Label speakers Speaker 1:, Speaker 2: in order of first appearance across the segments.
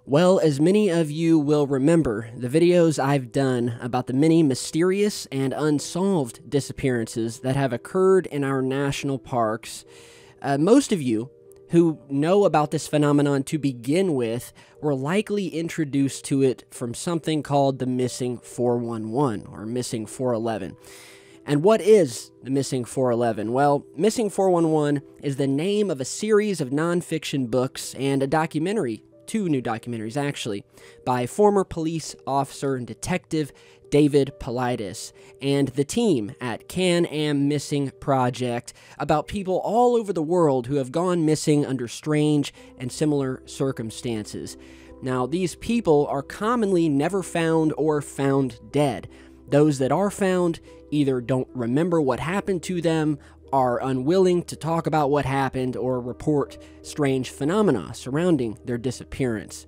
Speaker 1: Well, as many of you will remember, the videos I've done about the many mysterious and unsolved disappearances that have occurred in our national parks, most of you who know about this phenomenon to begin with were likely introduced to it from something called the Missing 411 or Missing 411. And what is the Missing 411? Well, Missing 411 is the name of a series of nonfiction books and a documentary, two new documentaries actually, by former police officer and detective David Paulides and the team at Can-Am Missing Project about people all over the world who have gone missing under strange and similar circumstances. Now, these people are commonly never found or found dead. Those that are found either don't remember what happened to them, are unwilling to talk about what happened, or report strange phenomena surrounding their disappearance.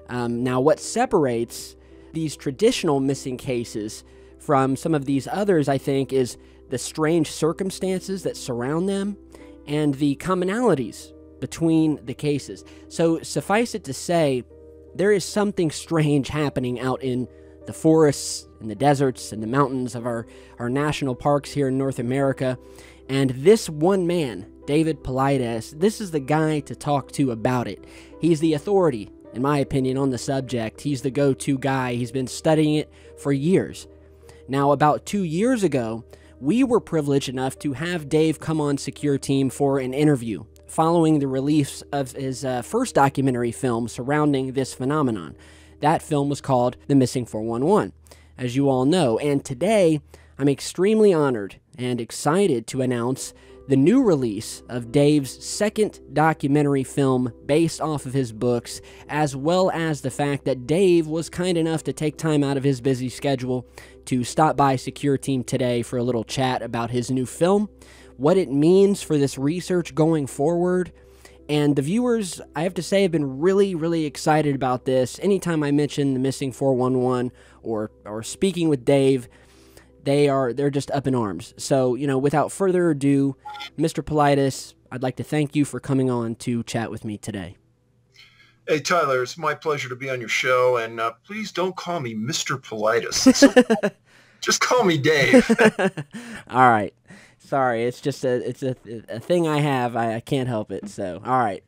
Speaker 1: Now, what separates these traditional missing cases from some of these others, I think, is the strange circumstances that surround them and the commonalities between the cases. So, suffice it to say, there is something strange happening out in the forests and the deserts and the mountains of our national parks here in North America. And this one man, David Paulides, this is the guy to talk to about it. He's the authority, in my opinion, on the subject. He's the go-to guy. He's been studying it for years. Now, about 2 years ago, we were privileged enough to have Dave come on Secureteam for an interview following the release of his first documentary film surrounding this phenomenon. That film was called The Missing 411, as you all know. And today, I'm extremely honored and excited to announce the new release of Dave's second documentary film based off of his books, as well as the fact that Dave was kind enough to take time out of his busy schedule to stop by Secureteam today for a little chat about his new film, what it means for this research going forward. And the viewers, I have to say, have been really, really excited about this. Anytime I mention the Missing 411 or speaking with Dave, they're just up in arms. So, without further ado, Mr. Paulides, I'd like to thank you for coming on to chat with me today.
Speaker 2: Hey, Tyler, it's my pleasure to be on your show, and please don't call me Mr. Paulides. Just call me Dave.
Speaker 1: All right. Sorry, it's just a thing I have. I can't help it. So, all right,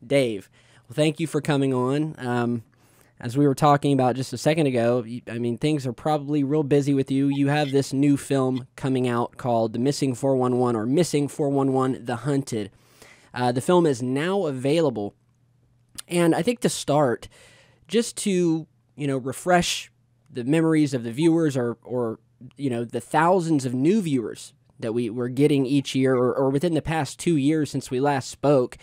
Speaker 1: Dave. Well, thank you for coming on. As we were talking about just a second ago, I mean, things are probably real busy with you. You have this new film coming out called The Missing 411 or Missing 411: The Hunted. The film is now available, and I think to start, just to refresh the memories of the viewers or the thousands of new viewers that we're getting each year or within the past 2 years since we last spoke.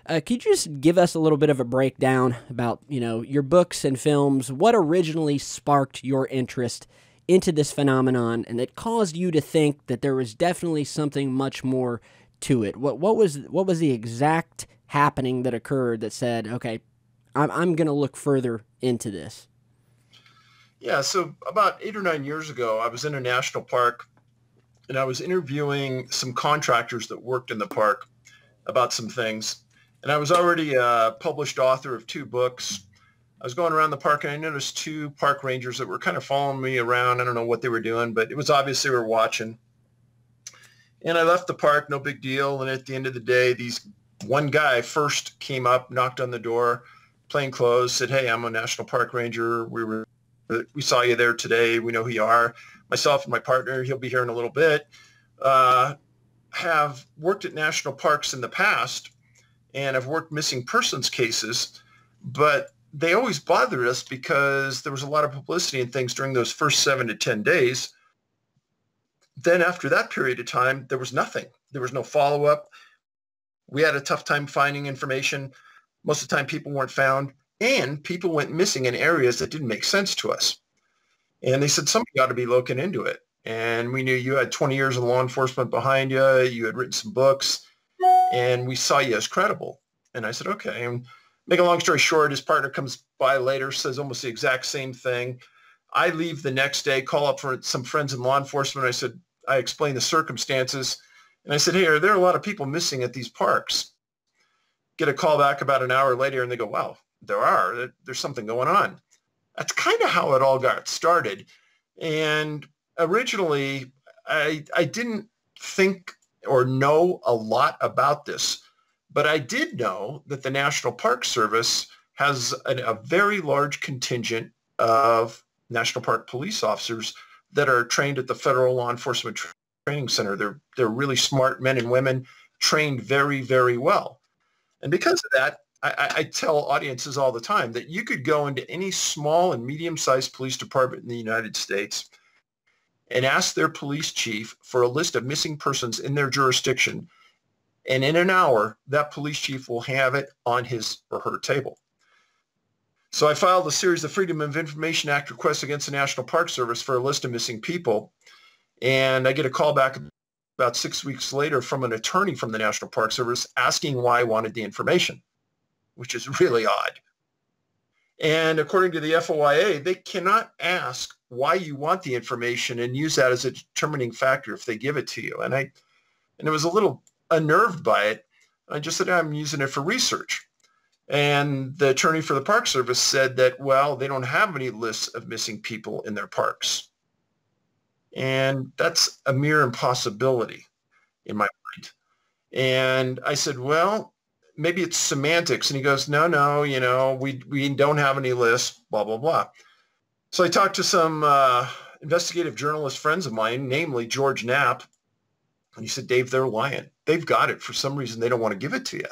Speaker 1: Could you just give us a little bit of a breakdown about, your books and films, what originally sparked your interest into this phenomenon and that caused you to think that there was definitely something much more to it? What was the exact happening that occurred that said, okay, I'm going to look further into this?
Speaker 2: Yeah, so about 8 or 9 years ago, I was in a national park, and I was interviewing some contractors that worked in the park about some things. And I was already a published author of 2 books. I was going around the park, and I noticed 2 park rangers that were kind of following me around. I don't know what they were doing, but it was obvious they were watching. And I left the park, no big deal. And at the end of the day, one guy first came up, knocked on the door, plain clothes, said, "Hey, I'm a national park ranger. We saw you there today. We know who you are. Myself and my partner, he'll be here in a little bit, have worked at national parks in the past and have worked missing persons cases, but they always bothered us because there was a lot of publicity and things during those first 7 to 10 days. Then after that period of time, there was nothing. There was no follow-up. We had a tough time finding information. Most of the time people weren't found, and people went missing in areas that didn't make sense to us. And they said, somebody ought to be looking into it. And we knew you had 20 years of law enforcement behind you. You had written some books, and we saw you as credible. And I said, okay. And make a long story short, his partner comes by later, says almost the exact same thing. I leave the next day, call up for some friends in law enforcement. I explained the circumstances. And I said, hey, there are a lot of people missing at these parks? Get a call back about an hour later, and they go, wow, There's something going on. That's kind of how it all got started. And originally, I didn't think or know a lot about this, but I did know that the National Park Service has a very large contingent of National Park police officers that are trained at the Federal Law Enforcement Training Center. They're really smart men and women, trained very, very well. And because of that, I tell audiences all the time that you could go into any small and medium-sized police department in the United States and ask their police chief for a list of missing persons in their jurisdiction. And in an hour, that police chief will have it on his or her table. So I filed a series of Freedom of Information Act requests against the National Park Service for a list of missing people. And I get a call back about 6 weeks later from an attorney from the National Park Service asking why I wanted the information, which is really odd. And according to the FOIA, they cannot ask why you want the information and use that as a determining factor if they give it to you. And I was a little unnerved by it. I just said, I'm using it for research. And the attorney for the Park Service said that, well, they don't have any lists of missing people in their parks. And that's a mere impossibility in my mind. And I said, well, maybe it's semantics. And he goes, no, we don't have any lists, blah, blah, blah. So I talked to some investigative journalist friends of mine, namely George Knapp. And he said, Dave, they're lying. They've got it. For some reason, they don't want to give it to you.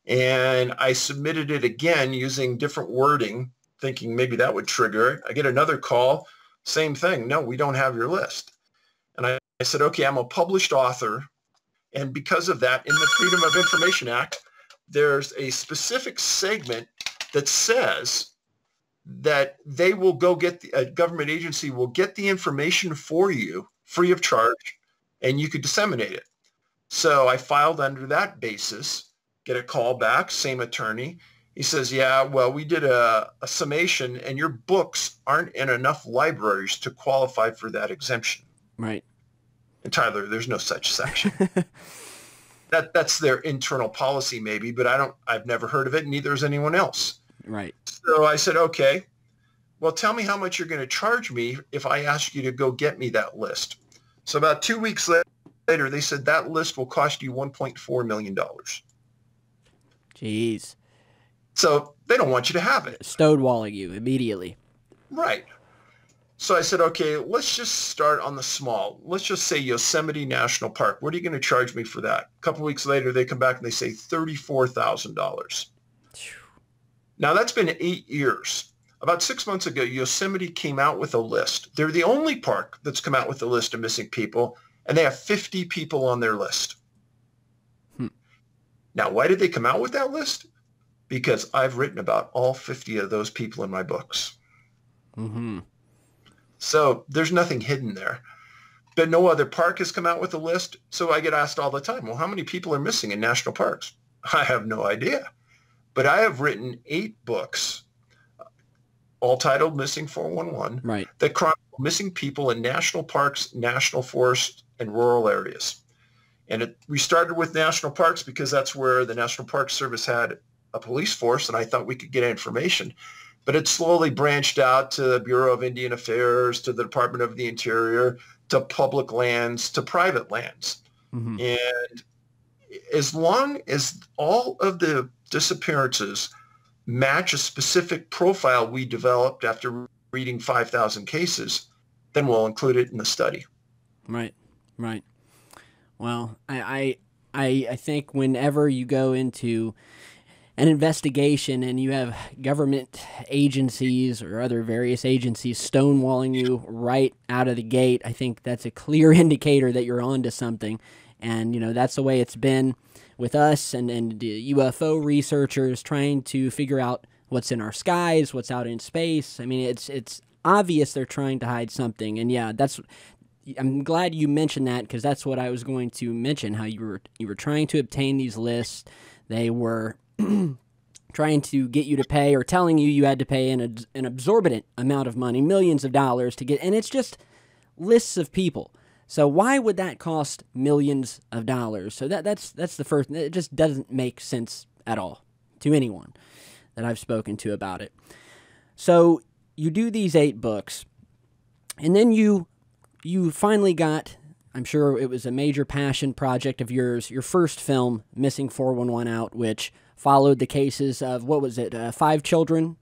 Speaker 2: And I submitted it again using different wording, thinking maybe that would trigger it. I get another call, same thing. No, we don't have your list. And I said, okay, I'm a published author. And because of that, in the Freedom of Information Act, there's a specific segment that says that they will go get a government agency will get the information for you free of charge, and you could disseminate it. So I filed under that basis, get a call back, same attorney. He says, yeah, well, we did a summation, and your books aren't in enough libraries to qualify for that exemption.
Speaker 1: Right.
Speaker 2: And Tyler, there's no such section. That's their internal policy maybe, but I've never heard of it, and neither has anyone else.
Speaker 1: Right.
Speaker 2: So I said, okay, well, tell me how much you're going to charge me if I ask you to go get me that list. So about 2 weeks later, they said that list will cost you $1.4 million.
Speaker 1: Jeez.
Speaker 2: So they don't want you to have it.
Speaker 1: Stonewalling you immediately.
Speaker 2: Right. So I said, okay, let's just start on the small. Let's just say Yosemite National Park. What are you going to charge me for that? A couple of weeks later, they come back and they say $34,000. Now, that's been 8 years. About 6 months ago, Yosemite came out with a list. They're the only park that's come out with a list of missing people, and they have 50 people on their list. Now, why did they come out with that list? Because I've written about all 50 of those people in my books.
Speaker 1: Mm-hmm.
Speaker 2: So there's nothing hidden there. But no other park has come out with a list. So I get asked all the time, well, how many people are missing in national parks? I have no idea. But I have written 8 books, all titled Missing 411,
Speaker 1: right,
Speaker 2: that chronicle missing people in national parks, national forests, and rural areas. And we started with national parks because that's where the National Park Service had a police force, and I thought we could get information. But it slowly branched out to the Bureau of Indian Affairs, to the Department of the Interior, to public lands, to private lands. Mm-hmm. And as long as all of the disappearances match a specific profile we developed after reading 5,000 cases, then we'll include it in the study.
Speaker 1: Right, right. Well, I think whenever you go into an investigation and you have government agencies or other various agencies stonewalling you right out of the gate, I think that's a clear indicator that you're onto something. And, that's the way it's been with us and UFO researchers trying to figure out what's in our skies, what's out in space. I mean, it's obvious they're trying to hide something. And yeah, I'm glad you mentioned that, because that's what I was going to mention, how you were trying to obtain these lists. They were trying to get you to pay, or telling you had to pay an exorbitant amount of money, millions of dollars to get, and it's just lists of people. So why would that cost millions of dollars? So that's the first. It just doesn't make sense at all to anyone. that I've spoken to about it. So you do these 8 books, and then you finally got, I'm sure it was a major passion project of yours, your first film, Missing 411 out, which followed the cases of, what was it, 5 children?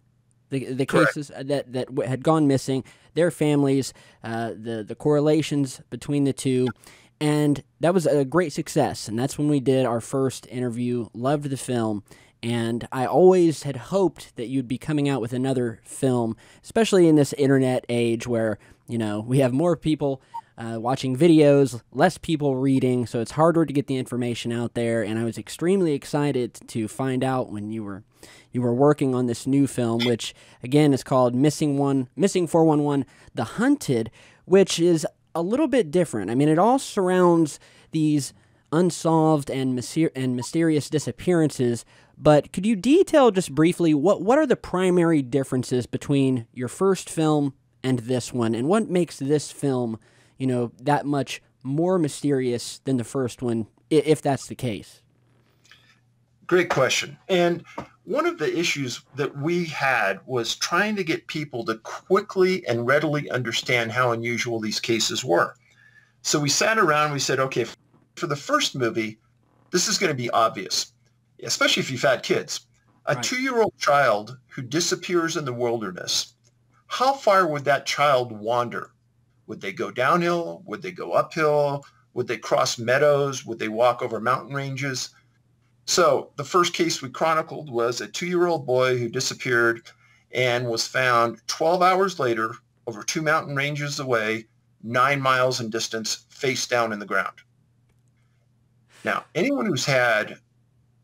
Speaker 1: The cases that had gone missing, their families, the correlations between the two, and that was a great success. And that's when we did our first interview. Loved the film, and I always had hoped that you'd be coming out with another film, especially in this internet age where, you know, we have more people watching videos, less people reading, so it's harder to get the information out there. And I was extremely excited to find out when you were working on this new film, which again is called Missing 411: The Hunted, which is a little bit different. I mean, it all surrounds these unsolved and mysterious disappearances. But could you detail just briefly what are the primary differences between your first film and this one, and what makes this film, you know, that much more mysterious than the first one, if that's the case?
Speaker 2: Great question. And one of the issues that we had was trying to get people to quickly and readily understand how unusual these cases were. So we sat around and we said, okay, for the first movie, this is going to be obvious, especially if you've had kids. A 2-year-old child who disappears in the wilderness, how far would that child wander? Would they go downhill? Would they go uphill? Would they cross meadows? Would they walk over mountain ranges? So the first case we chronicled was a 2-year-old boy who disappeared and was found 12 hours later over 2 mountain ranges away, 9 miles in distance, face down in the ground. Now, anyone who's had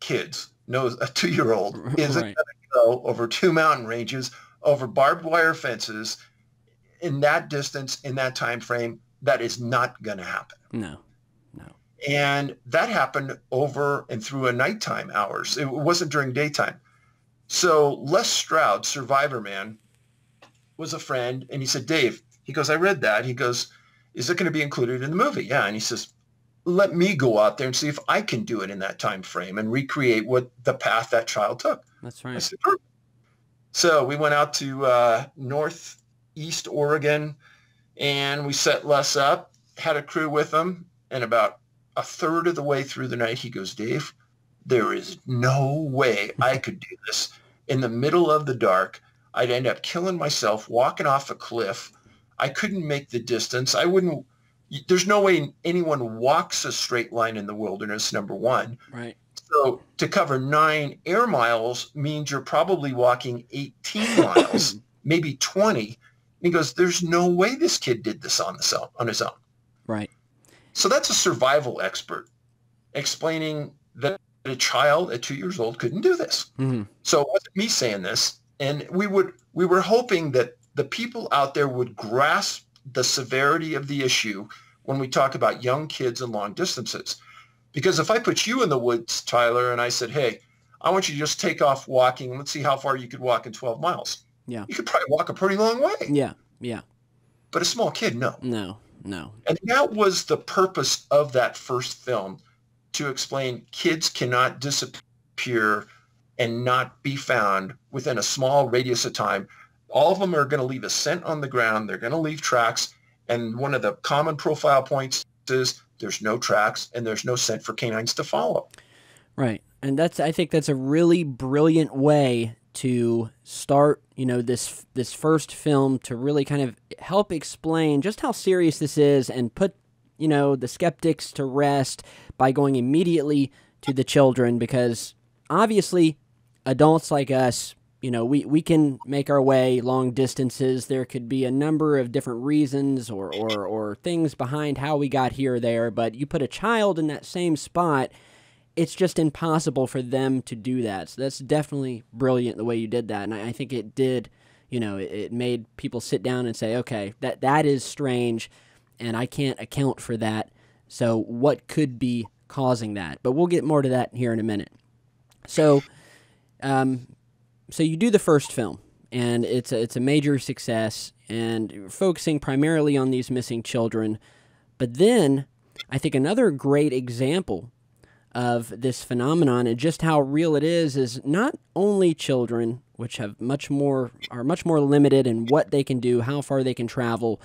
Speaker 2: kids knows a 2-year-old isn't going to go over 2 mountain ranges, over barbed wire fences, in that distance, in that time frame. That is not going to happen.
Speaker 1: No.
Speaker 2: And that happened over and through a nighttime hours. It wasn't during daytime. So Les Stroud, Survivor Man, was a friend, and he said, Dave, he goes, I read that. He goes, is it going to be included in the movie? Yeah. And he says, let me go out there and see if I can do it in that time frame and recreate what the path that child took.
Speaker 1: That's right.
Speaker 2: I said, sure. So we went out to northeast Oregon, and we set Les up, had a crew with him, and about a third of the way through the night, he goes, Dave, there is no way I could do this. In the middle of the dark, I'd end up killing myself, walking off a cliff. I couldn't make the distance. There's no way anyone walks a straight line in the wilderness, number one.
Speaker 1: Right.
Speaker 2: So to cover 9 air miles means you're probably walking 18 miles, maybe 20. And he goes, there's no way this kid did this on his own.
Speaker 1: Right.
Speaker 2: So that's a survival expert explaining that a child at 2 years old couldn't do this. Mm-hmm. So it wasn't me saying this. And we were hoping that the people out there would grasp the severity of the issue when we talk about young kids and long distances. Because if I put you in the woods, Tyler, and I said, hey, I want you to just take off walking. Let's see how far you could walk in 12 miles.
Speaker 1: Yeah.
Speaker 2: You could probably walk a pretty long way.
Speaker 1: Yeah.
Speaker 2: But a small kid, no.
Speaker 1: No.
Speaker 2: And that was the purpose of that first film, to explain kids cannot disappear and not be found within a small radius of time. All of them are going to leave a scent on the ground. They're going to leave tracks. And one of the common profile points is there's no tracks and there's no scent for canines to follow.
Speaker 1: Right. And I think that's a really brilliant way to start, this first film, to really kind of help explain just how serious this is and put, the skeptics to rest by going immediately to the children, because obviously adults like us, we can make our way long distances. There could be a number of different reasons or things behind how we got here or there, but you put a child in that same spot, it's just impossible for them to do that. So that's definitely brilliant the way you did that. And I think it did, it made people sit down and say, okay, that is strange and I can't account for that. So what could be causing that? But we'll get more to that here in a minute. So you do the first film, and it's a major success, and you're focusing primarily on these missing children. But then I think another great example of this phenomenon and just how real it is not only children, which have are much more limited in what they can do, how far they can travel,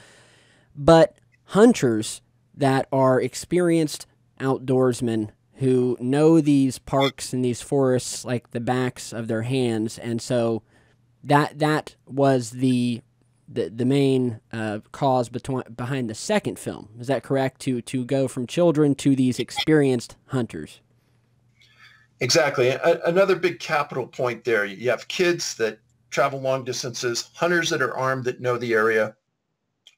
Speaker 1: but hunters that are experienced outdoorsmen who know these parks and these forests like the backs of their hands. And so that was the main cause behind the second film. Is that correct? To go from children to these experienced hunters.
Speaker 2: Exactly. Another big capital point there. You have kids that travel long distances, hunters that are armed that know the area.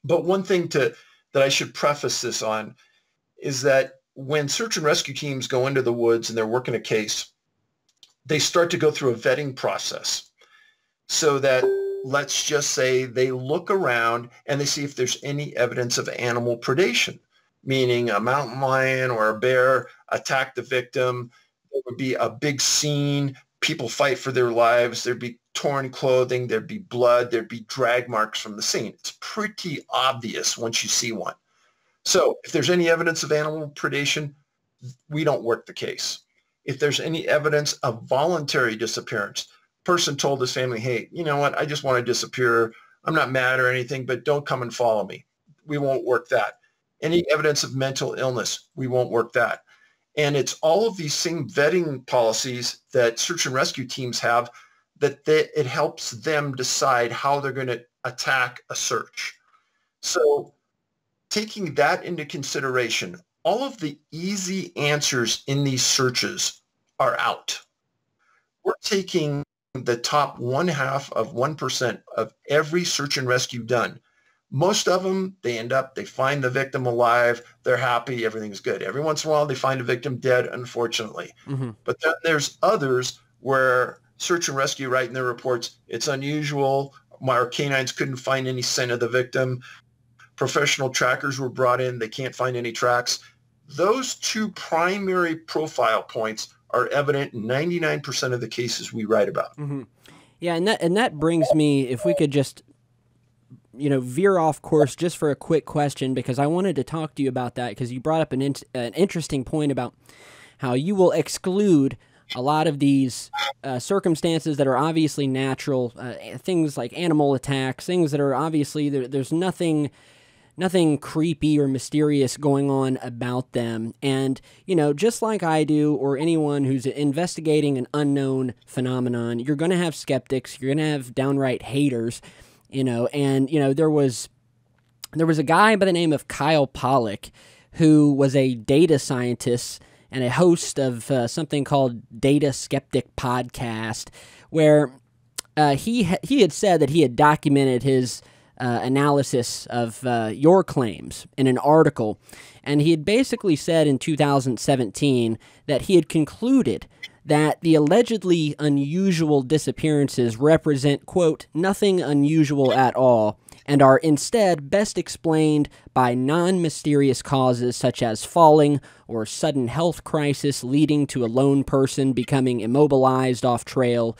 Speaker 2: But one thing that I should preface this on is that when search and rescue teams go into the woods and they're working a case, they start to go through a vetting process so that, let's just say, they look around and they see if there's any evidence of animal predation, meaning a mountain lion or a bear attacked the victim. There would be a big scene. People fight for their lives. There'd be torn clothing. There'd be blood. There'd be drag marks from the scene. It's pretty obvious once you see one. So if there's any evidence of animal predation, we don't work the case. If there's any evidence of voluntary disappearance, person told his family, hey, you know what? I just want to disappear. I'm not mad or anything, but don't come and follow me. We won't work that. Any evidence of mental illness, we won't work that. And it's all of these same vetting policies that search and rescue teams have it helps them decide how they're going to attack a search. So taking that into consideration, all of the easy answers in these searches are out. We're taking the top 0.5% of every search and rescue done. Most of them, they find the victim alive, they're happy, everything's good. Every once in a while, they find a victim dead, unfortunately. Mm-hmm. But then there's others where search and rescue write in their reports, it's unusual, our canines couldn't find any scent of the victim. Professional trackers were brought in, they can't find any tracks. Those two primary profile points are evident in 99% of the cases we write about.
Speaker 1: Mm-hmm. Yeah, and that brings me, if we could just veer off course just for a quick question, because I wanted to talk to you about that, because you brought up an interesting point about how you will exclude a lot of these circumstances that are obviously natural, things like animal attacks, things that are obviously, there's nothing creepy or mysterious going on about them. And, just like I do, or anyone who's investigating an unknown phenomenon, you're going to have skeptics, you're going to have downright haters, and, there was a guy by the name of Kyle Pollack who was a data scientist and a host of something called Data Skeptic Podcast, where he had said that he had documented his analysis of your claims in an article, and he had basically said in 2017 that he had concluded that the allegedly unusual disappearances represent, quote, nothing unusual at all, and are instead best explained by non-mysterious causes such as falling or sudden health crisis leading to a lone person becoming immobilized off trail,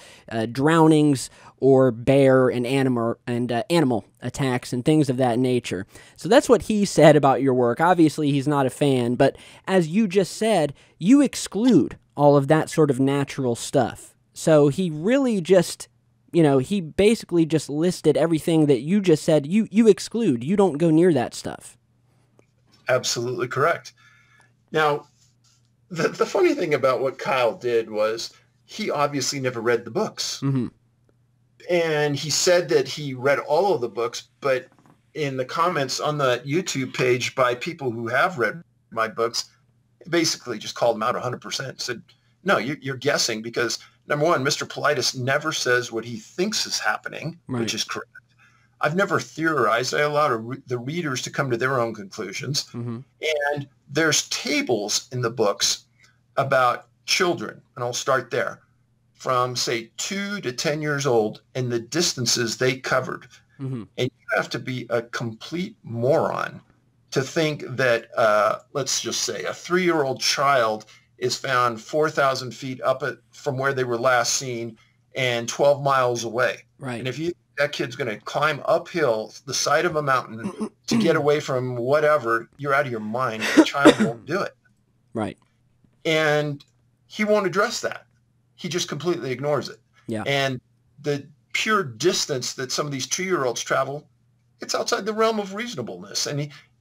Speaker 1: drownings, or bear and animal attacks and things of that nature. So that's what he said about your work. Obviously, he's not a fan, but as you just said, you exclude all of that sort of natural stuff. So he really just, he basically just listed everything that you just said you exclude. You don't go near that stuff.
Speaker 2: Absolutely correct. Now, the funny thing about what Kyle did was he obviously never read the books. Mm-hmm. And he said that he read all of the books, but in the comments on the YouTube page by people who have read my books, basically just called him out 100%. Said, no, you're guessing because, number one, Mr. PAULIDES never says what he thinks is happening, right, which is correct. I've never theorized. I allow the readers to come to their own conclusions. Mm-hmm. And there's tables in the books about children, and I'll start there, from, say, 2 to 10 years old and the distances they covered. Mm-hmm. And you have to be a complete moron to think that, let's just say, a 3-year-old child is found 4,000 feet up from where they were last seen and 12 miles away.
Speaker 1: Right.
Speaker 2: And if you think that kid's going to climb uphill the side of a mountain to get away from whatever, you're out of your mind. The child won't do it.
Speaker 1: Right.
Speaker 2: And he won't address that. He just completely ignores it.
Speaker 1: Yeah.
Speaker 2: And the pure distance that some of these 2-year-olds travel, it's outside the realm of reasonableness.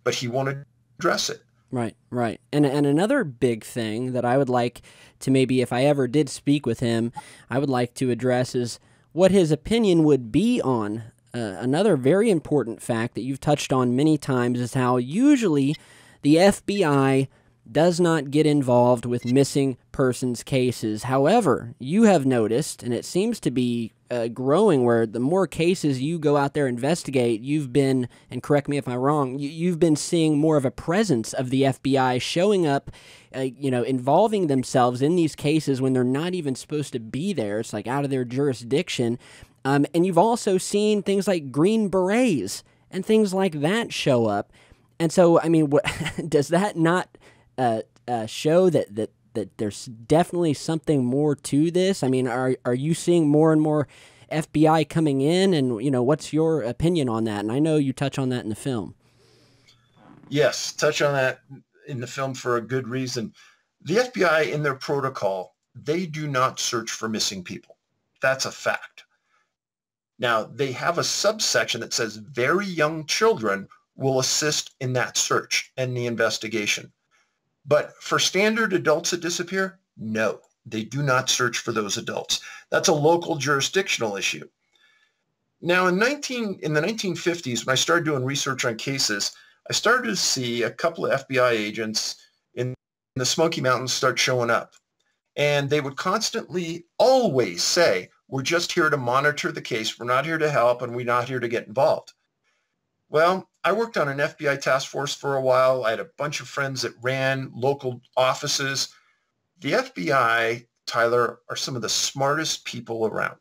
Speaker 2: But he won't address it.
Speaker 1: Right, right. And another big thing that I would like to, maybe if I ever did speak with him, I would like to address is what his opinion would be on another very important fact that you've touched on many times, is how usually the FBI does not get involved with missing persons cases. However, you have noticed, and it seems to be growing, where the more cases you go out there investigate, you've been, and correct me if I'm wrong, you've been seeing more of a presence of the FBI showing up, involving themselves in these cases when they're not even supposed to be there. It's like out of their jurisdiction. And you've also seen things like Green Berets and things like that show up. And so, I mean, does that not show that there's definitely something more to this? I mean, are you seeing more and more FBI coming in, and what's your opinion on that? And I know you touch on that in the film.
Speaker 2: Yes, touch on that in the film for a good reason. The FBI, in their protocol, they do not search for missing people. That's a fact. Now, they have a subsection that says very young children will assist in that search and the investigation. But for standard adults that disappear, no, they do not search for those adults. That's a local jurisdictional issue. Now, in the 1950s, when I started doing research on cases, I started to see a couple of FBI agents in the Smoky Mountains start showing up. And they would constantly always say, we're just here to monitor the case. We're not here to help, and we're not here to get involved. Well, I worked on an FBI task force for a while. I had a bunch of friends that ran local offices. The FBI, Tyler, are some of the smartest people around.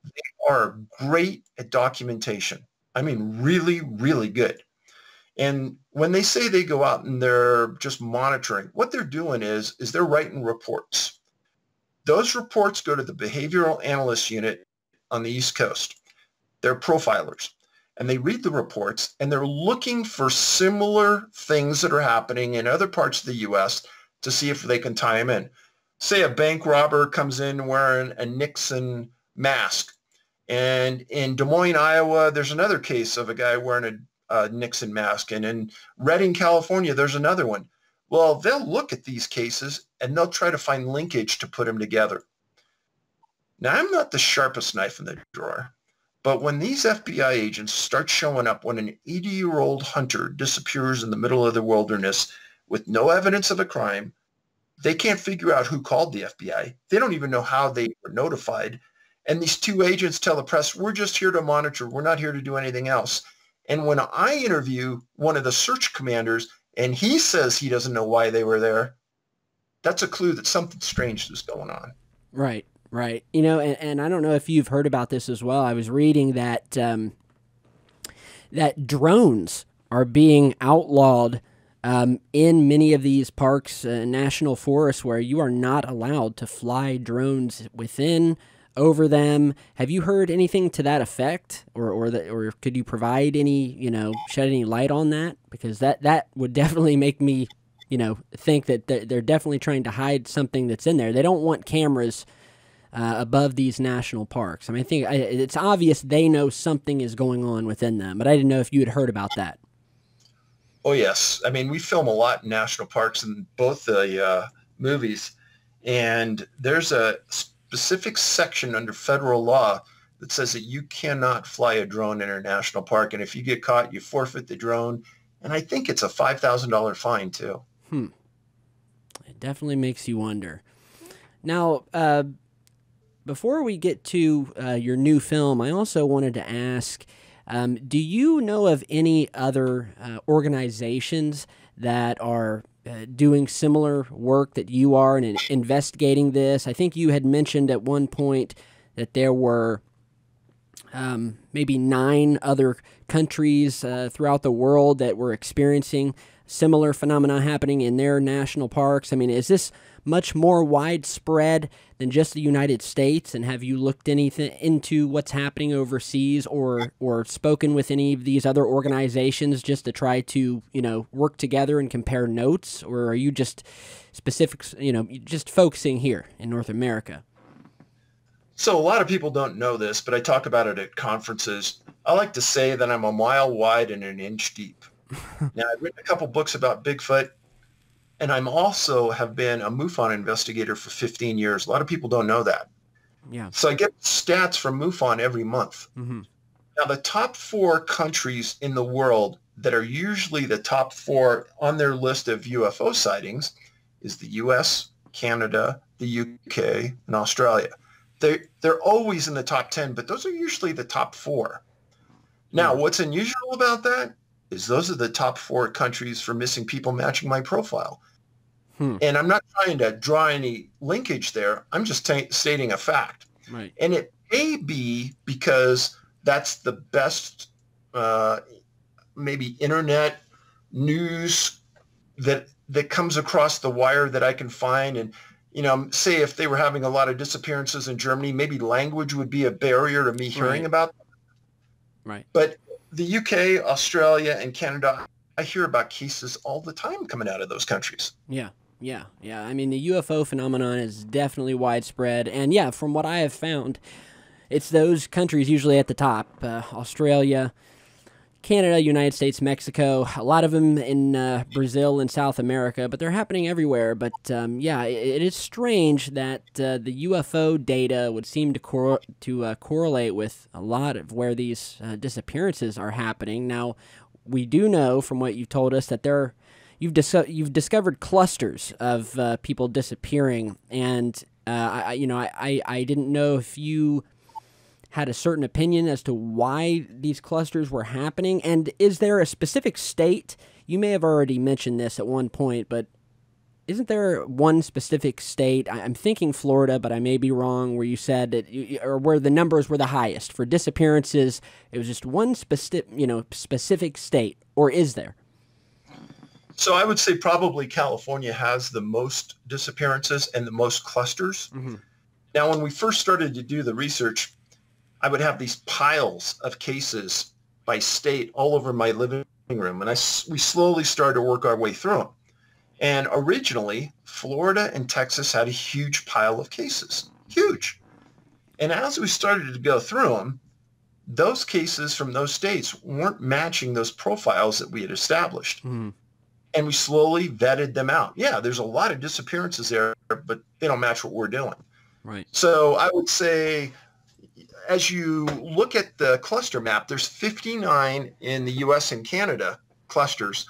Speaker 2: They are great at documentation. I mean, really, really good. And when they say they go out and they're just monitoring, what they're doing is they're writing reports. Those reports go to the Behavioral Analyst Unit on the East Coast. They're profilers. And they read the reports, and they're looking for similar things that are happening in other parts of the U.S. to see if they can tie them in. Say a bank robber comes in wearing a Nixon mask. And in Des Moines, Iowa, there's another case of a guy wearing a Nixon mask. And in Redding, California, there's another one. Well, they'll look at these cases, and they'll try to find linkage to put them together. Now, I'm not the sharpest knife in the drawer. But when these FBI agents start showing up when an 80-year-old hunter disappears in the middle of the wilderness with no evidence of a crime, they can't figure out who called the FBI. They don't even know how they were notified. And these two agents tell the press, we're just here to monitor. We're not here to do anything else. And when I interview one of the search commanders and he says he doesn't know why they were there, that's a clue that something strange is going on.
Speaker 1: Right. Right. And I don't know if you've heard about this as well. I was reading that that drones are being outlawed in many of these parks, national forests, where you are not allowed to fly drones over them. Have you heard anything to that effect, or could you provide any, shed any light on that? Because that would definitely make me, think that they're definitely trying to hide something that's in there. They don't want cameras above these national parks. I mean, I think it's obvious they know something is going on within them, but I didn't know if you had heard about that.
Speaker 2: Oh, yes. I mean, we film a lot in national parks in both the movies, and there's a specific section under federal law that says that you cannot fly a drone in a national park, and if you get caught, you forfeit the drone, and I think it's a $5,000 fine, too.
Speaker 1: It definitely makes you wonder. Now, before we get to your new film, I also wanted to ask, do you know of any other organizations that are doing similar work that you are and investigating this? I think you had mentioned at one point that there were maybe 9 other countries throughout the world that were experiencing similar phenomena happening in their national parks. I mean, is this much more widespread than just the United States? And have you looked anything into what's happening overseas, or spoken with any of these other organizations just to try to, work together and compare notes? Or are you just just focusing here in North America?
Speaker 2: So a lot of people don't know this, but I talk about it at conferences. I like to say that I'm a mile wide and an inch deep. Now, I've written a couple books about Bigfoot, and I'm also have been a MUFON investigator for 15 years. A lot of people don't know that.
Speaker 1: Yeah.
Speaker 2: So I get stats from MUFON every month.
Speaker 1: Mm-hmm.
Speaker 2: Now, the top 4 countries in the world that are usually the top 4 on their list of UFO sightings is the U.S., Canada, the UK, and Australia. They're always in the top 10, but those are usually the top 4. Now, what's unusual about that is those are the top 4 countries for missing people matching my profile. And I'm not trying to draw any linkage there. I'm just stating a fact.
Speaker 1: Right.
Speaker 2: And it may be because that's the best maybe internet news that comes across the wire that I can find. And say if they were having a lot of disappearances in Germany, maybe language would be a barrier to me hearing about them.
Speaker 1: Right.
Speaker 2: But the UK, Australia, and Canada, I hear about cases all the time coming out of those countries.
Speaker 1: Yeah. I mean, the UFO phenomenon is definitely widespread. And yeah, from what I have found, it's those countries usually at the top. Australia, Canada, United States, Mexico, a lot of them in Brazil and South America, but they're happening everywhere. But it is strange that the UFO data would seem to correlate with a lot of where these disappearances are happening. Now, we do know from what you've told us that you've discovered clusters of people disappearing, and I didn't know if you had a certain opinion as to why these clusters were happening. And is there a specific state? You may have already mentioned this at one point, but isn't there one specific state? I'm thinking Florida, but I may be wrong, where you said that, or where the numbers were the highest for disappearances. It was just one specific state, or is there?
Speaker 2: So I would say probably California has the most disappearances and the most clusters. Mm-hmm. Now, when we first started to do the research, I would have these piles of cases by state all over my living room, and we slowly started to work our way through them. And originally, Florida and Texas had a huge pile of cases, huge. And as we started to go through them, those cases from those states weren't matching those profiles that we had established. Mm-hmm. And we slowly vetted them out. Yeah, there's a lot of disappearances there, but they don't match what we're doing.
Speaker 1: Right.
Speaker 2: So I would say, as you look at the cluster map, there's 59 in the U.S. and Canada clusters.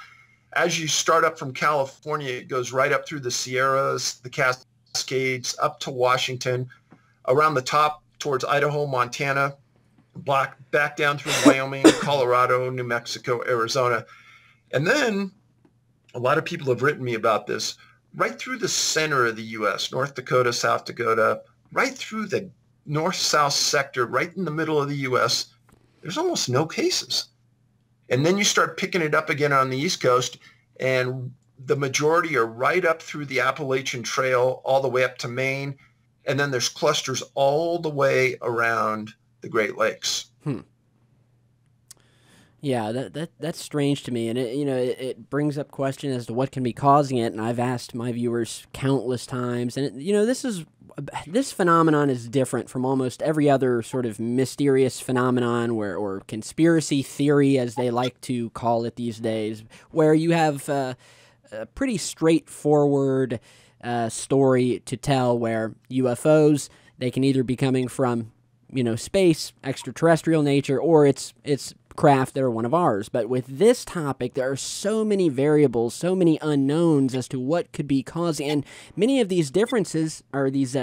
Speaker 2: As you start up from California, it goes right up through the Sierras, the Cascades, up to Washington, around the top towards Idaho, Montana, back down through Wyoming, Colorado, New Mexico, Arizona. And then a lot of people have written me about this, right through the center of the U.S., North Dakota, South Dakota, right through the north-south sector, right in the middle of the U.S., there's almost no cases. And then you start picking it up again on the East Coast, and the majority are right up through the Appalachian Trail all the way up to Maine, and then there's clusters all the way around the Great Lakes.
Speaker 1: Yeah, that's strange to me, and it brings up questions as to what can be causing it. And I've asked my viewers countless times, and this phenomenon is different from almost every other sort of mysterious phenomenon, or conspiracy theory, as they like to call it these days, where you have a pretty straightforward story to tell, where UFOs, they can either be coming from space, extraterrestrial nature, or it's craft that are one of ours. But with this topic, there are so many variables, so many unknowns as to what could be causing, and many of these differences, or these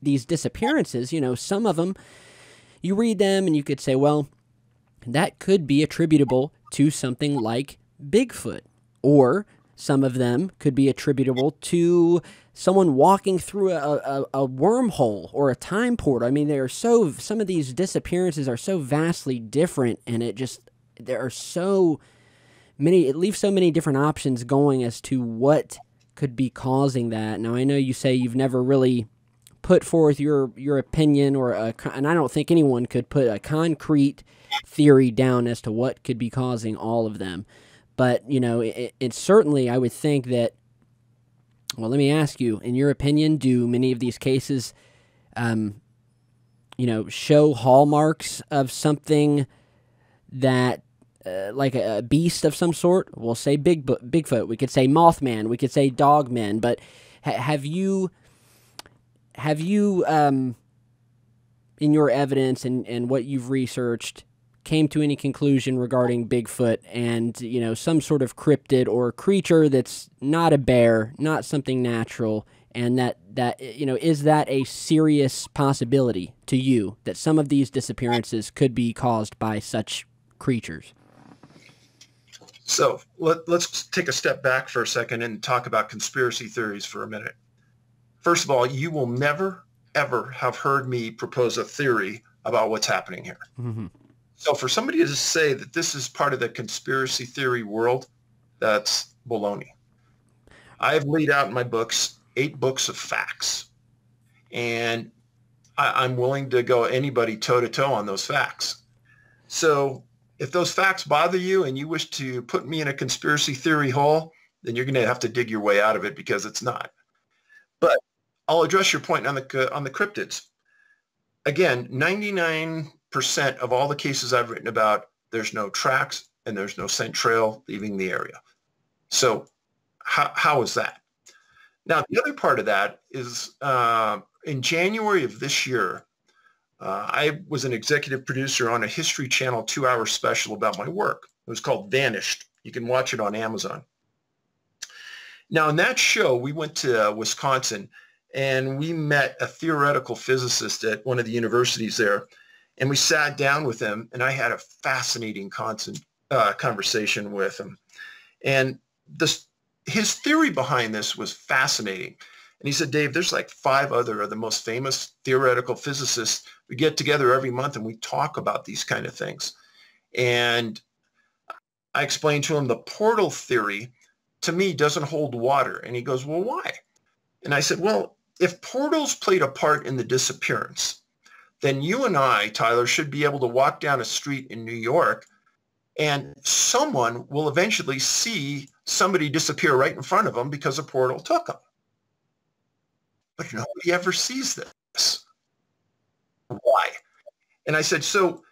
Speaker 1: disappearances, some of them, you read them and you could say, well, that could be attributable to something like Bigfoot, or some of them could be attributable to someone walking through a wormhole or a time portal. I mean, some of these disappearances are so vastly different, and there are so many, it leaves so many different options going as to what could be causing that. Now, I know you say you've never really put forth your opinion, and I don't think anyone could put a concrete theory down as to what could be causing all of them. But, you know, it certainly, I would think that, well, let me ask you, in your opinion, do many of these cases, you know, show hallmarks of something that, like a beast of some sort? We'll say Bigfoot. We could say Mothman. We could say Dogman. But have you, in your evidence and what you've researched, came to any conclusion regarding Bigfoot and, you know, some sort of cryptid or creature that's not a bear, not something natural, and that you know, is that a serious possibility to you that some of these disappearances could be caused by such creatures?
Speaker 2: So let's take a step back for a second and talk about conspiracy theories for a minute. First of all, you will never, ever have heard me propose a theory about what's happening here.
Speaker 1: Mm-hmm.
Speaker 2: So for somebody to say that this is part of the conspiracy theory world, that's baloney. I've laid out in my books 8 books of facts, and I'm willing to go anybody toe-to-toe on those facts. So if those facts bother you and you wish to put me in a conspiracy theory hole, then you're going to have to dig your way out of it, because it's not. But I'll address your point on the cryptids. Again, 99% of all the cases I've written about, there's no tracks and there's no scent trail leaving the area. So how is that? Now, the other part of that is in January of this year, I was an executive producer on a History Channel 2-hour special about my work. It was called Vanished. You can watch it on Amazon. Now, in that show, we went to Wisconsin, and we met a theoretical physicist at one of the universities there, and we sat down with him, and I had a fascinating conversation with him. And his theory behind this was fascinating. And he said, Dave, there's like 5 other of the most famous theoretical physicists. We get together every month and we talk about these kind of things. And I explained to him the portal theory, to me, doesn't hold water. And he goes, well, why? And I said, well, if portals played a part in the disappearance, then you and I, Tyler, should be able to walk down a street in New York and someone will eventually see somebody disappear right in front of them because a portal took them. But nobody ever sees this. Why? And I said, so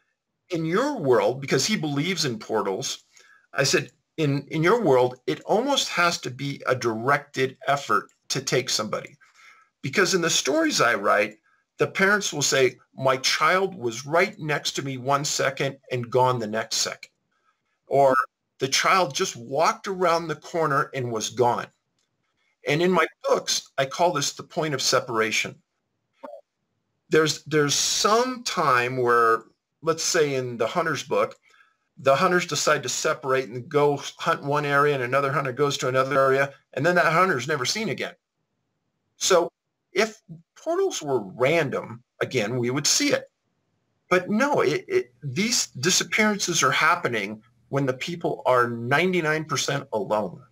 Speaker 2: in your world, because he believes in portals, I said, in your world, it almost has to be a directed effort to take somebody. Because in the stories I write, the parents will say, my child was right next to me 1 second and gone the next second. Or the child just walked around the corner and was gone. And in my books, I call this the point of separation. There's some time where, let's say in the hunter's book, the hunters decide to separate and go hunt one area and another hunter goes to another area, and then that hunter's never seen again. So if portals were random, again, we would see it. But no, these disappearances are happening when the people are 99% alone.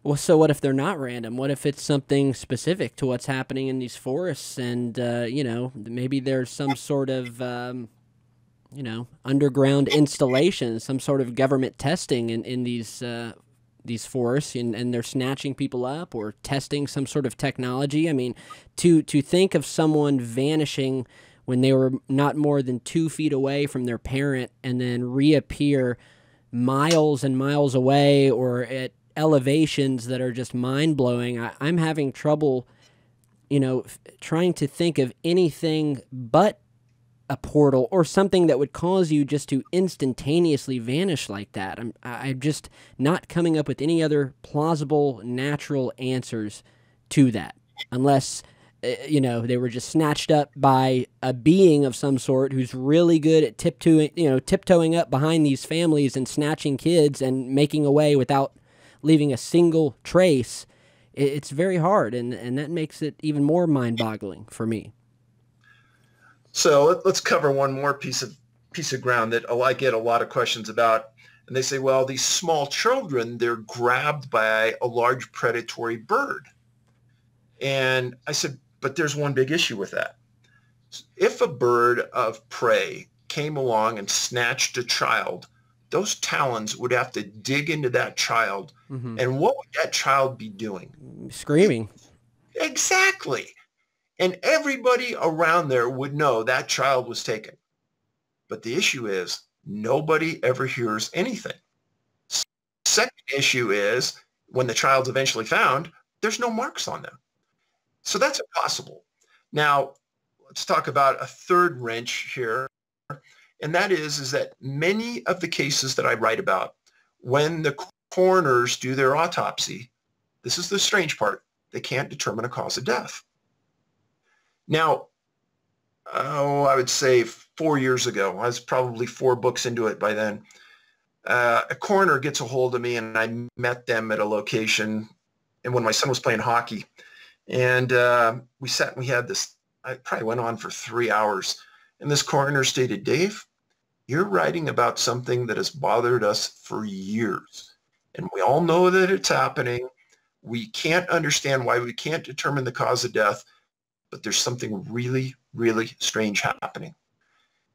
Speaker 1: Well, so what if they're not random? What if it's something specific to what's happening in these forests and, you know, maybe there's some sort of, you know, underground installation, some sort of government testing in these forests, and they're snatching people up or testing some sort of technology. I mean, to think of someone vanishing when they were not more than 2 feet away from their parent and then reappear miles and miles away or at elevations that are just mind-blowing. I'm having trouble, you know, trying to think of anything but a portal or something that would cause you just to instantaneously vanish like that. I'm just not coming up with any other plausible, natural answers to that, unless you know, they were just snatched up by a being of some sort who's really good at tiptoeing up behind these families and snatching kids and making away without leaving a single trace. It's very hard, and that makes it even more mind-boggling for me.
Speaker 2: So let's cover one more piece of ground that I get a lot of questions about. And they say, well, these small children, they're grabbed by a large predatory bird. And I said, but there's one big issue with that. If a bird of prey came along and snatched a child, those talons would have to dig into that child.
Speaker 1: Mm-hmm.
Speaker 2: And what would that child be doing?
Speaker 1: Screaming.
Speaker 2: Exactly. And everybody around there would know that child was taken. But the issue is nobody ever hears anything. Second issue is when the child's eventually found, there's no marks on them. So that's impossible. Now, let's talk about a third wrench here. And that is that many of the cases that I write about, when the coroners do their autopsy, this is the strange part, they can't determine a cause of death. Now, I would say 4 years ago, I was probably 4 books into it by then, a coroner gets a hold of me, and I met them at a location, and when my son was playing hockey. And we sat and we had this, I probably went on for 3 hours. And this coroner stated, Dave, you're writing about something that has bothered us for years. And we all know that it's happening. We can't understand why we can't determine the cause of death, but there's something really, really strange happening.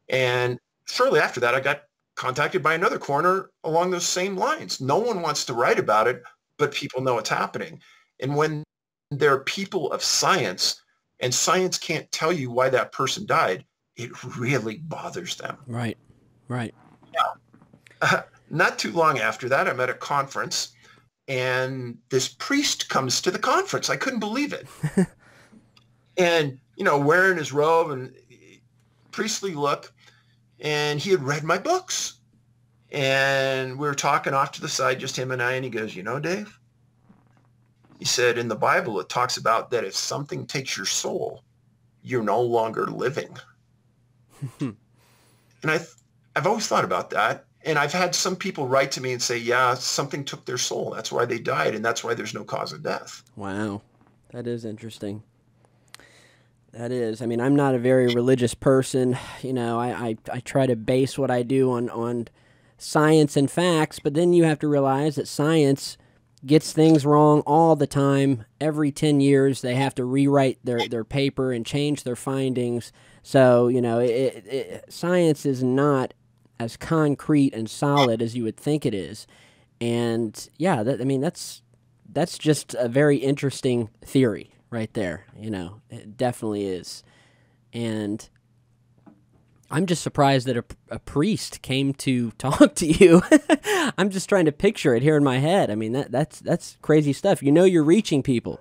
Speaker 2: And shortly after that, I got contacted by another coroner along those same lines. No one wants to write about it, but people know it's happening. And when there are people of science and science can't tell you why that person died, it really bothers them.
Speaker 1: Right, right.
Speaker 2: Now, not too long after that, I'm at a conference, and this priest comes to the conference. I couldn't believe it. And, wearing his robe and priestly look, and he had read my books. And we were talking off to the side, just him and I, and he goes, Dave, he said, in the Bible, it talks about that if something takes your soul, you're no longer living. And I've always thought about that. And I've had some people write to me and say, yeah, something took their soul. That's why they died. And that's why there's no cause of death.
Speaker 1: Wow. That is interesting. That is. I mean, I'm not a very religious person. I try to base what I do on science and facts, but then you have to realize that science gets things wrong all the time. Every 10 years, they have to rewrite their paper and change their findings. So, science is not as concrete and solid as you would think it is. And, yeah, that's just a very interesting theory right there. It definitely is. And I'm just surprised that a priest came to talk to you. I'm just trying to picture it here in my head. I mean, that's crazy stuff. You're reaching people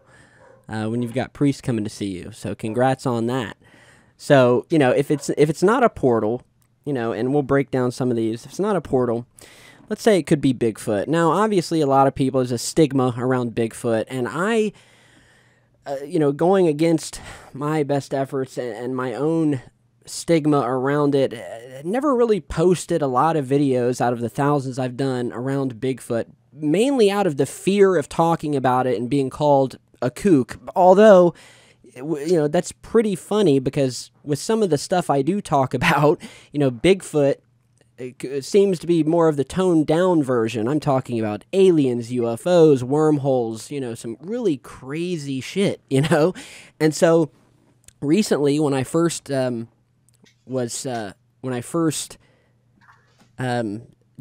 Speaker 1: when you've got priests coming to see you. So congrats on that. So, if it's not a portal, and we'll break down some of these. If it's not a portal, let's say it could be Bigfoot. Now, obviously, a lot of people, there's a stigma around Bigfoot, and I, going against my best efforts and my own stigma around it, never really posted a lot of videos out of the thousands I've done around Bigfoot, mainly out of the fear of talking about it and being called a kook. Although, that's pretty funny because with some of the stuff I do talk about, Bigfoot seems to be more of the toned down version. I'm talking about aliens, UFOs, wormholes, some really crazy shit, And so recently when I first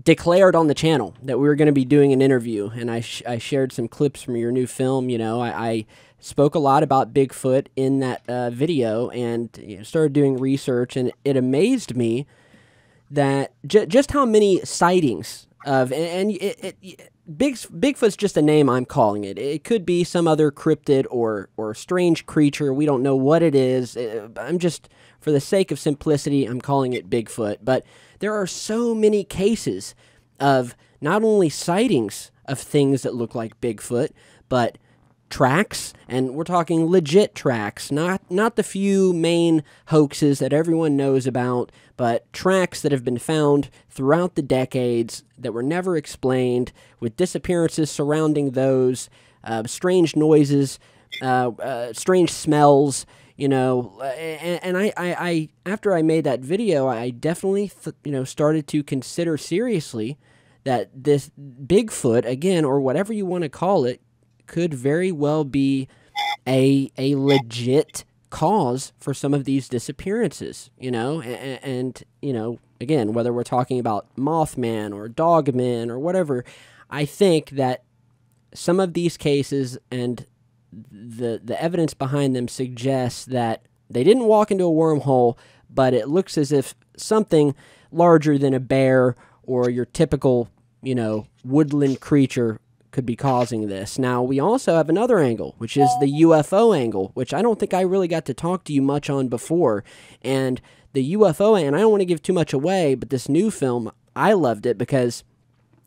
Speaker 1: declared on the channel that we were going to be doing an interview, and I shared some clips from your new film. I spoke a lot about Bigfoot in that video, and started doing research, and it amazed me that just how many sightings of Bigfoot's just a name I'm calling it. It could be some other cryptid or strange creature. We don't know what it is. I'm just, for the sake of simplicity, I'm calling it Bigfoot. But there are so many cases of not only sightings of things that look like Bigfoot, but tracks, and we're talking legit tracks, not the few main hoaxes that everyone knows about, but tracks that have been found throughout the decades that were never explained, with disappearances surrounding those, strange noises, strange smells, and I after I made that video, I definitely started to consider seriously that this Bigfoot, again, or whatever you want to call it, could very well be a legit cause for some of these disappearances, you know, and you know, again, whether we're talking about Mothman or Dogman or whatever, I think that some of these cases and the evidence behind them suggests that they didn't walk into a wormhole, but it looks as if something larger than a bear or your typical, you know, woodland creature could be causing this. Now, we also have another angle, which is the UFO angle, which I don't think I really got to talk to you much on before. And the UFO, and I don't want to give too much away, but this new film, I loved it because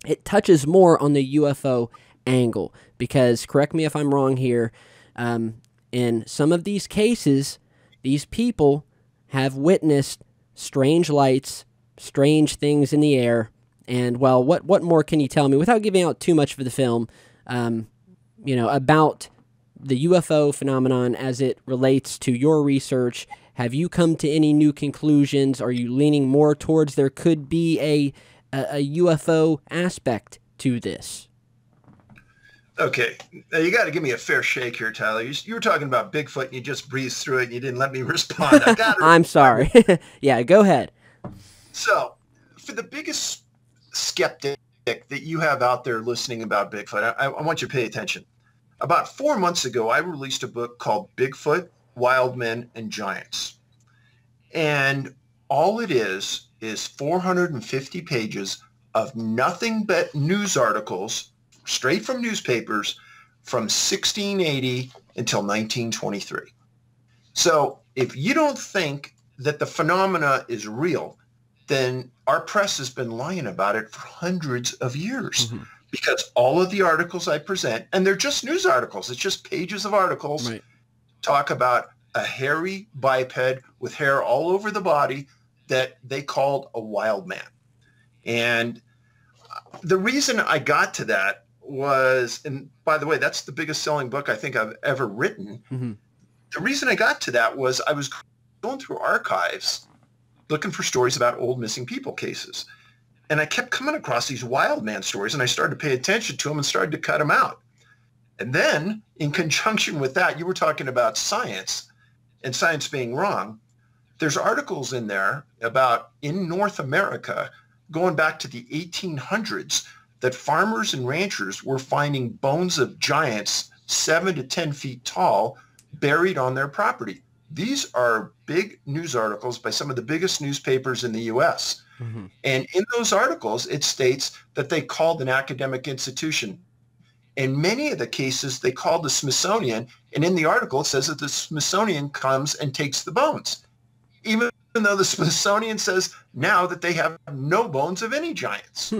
Speaker 1: it touches more on the UFO angle. Because, correct me if I'm wrong here, in some of these cases, these people have witnessed strange lights, strange things in the air. And, well, what more can you tell me, without giving out too much for the film, you know, about the UFO phenomenon as it relates to your research? Have you come to any new conclusions? Are you leaning more towards there could be a UFO aspect to this?
Speaker 2: Okay, now you got to give me a fair shake here, Tyler. You were talking about Bigfoot, and you just breezed through it, and you didn't let me respond. I got it.
Speaker 1: I'm sorry. Yeah, go ahead.
Speaker 2: So, for the biggest skeptic that you have out there listening about Bigfoot, I want you to pay attention. About 4 months ago, I released a book called Bigfoot, Wild Men, and Giants. And all it is 450 pages of nothing but news articles, straight from newspapers, from 1680 until 1923. So if you don't think that the phenomena is real, then our press has been lying about it for hundreds of years. Mm-hmm. Because all of the articles I present, and they're just news articles, it's just pages of articles, right, talk about a hairy biped with hair all over the body that they called a wild man. And the reason I got to that was, and by the way, that's the biggest selling book I think I've ever written. Mm-hmm. The reason I got to that was I was going through archives looking for stories about old missing people cases. And I kept coming across these wild man stories, and I started to pay attention to them and started to cut them out. And then, in conjunction with that, you were talking about science and science being wrong. There's articles in there about, in North America, going back to the 1800s, that farmers and ranchers were finding bones of giants 7 to 10 feet tall buried on their property. These are big news articles by some of the biggest newspapers in the U.S. Mm-hmm. And in those articles, it states that they called an academic institution. In many of the cases, they called the Smithsonian, and in the article, it says that the Smithsonian comes and takes the bones, even though the Smithsonian says now that they have no bones of any giants.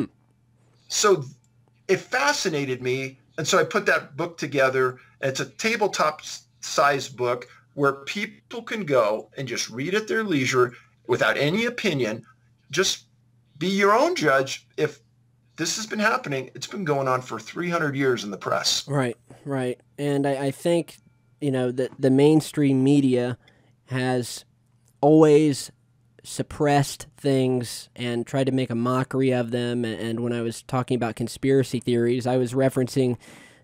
Speaker 2: So it fascinated me, and so I put that book together. It's a tabletop-sized book where people can go and just read at their leisure without any opinion. Just be your own judge. If this has been happening, it's been going on for 300 years in the press.
Speaker 1: Right, right. And I think, you know, that the mainstream media has always suppressed things and tried to make a mockery of them. And when I was talking about conspiracy theories, I was referencing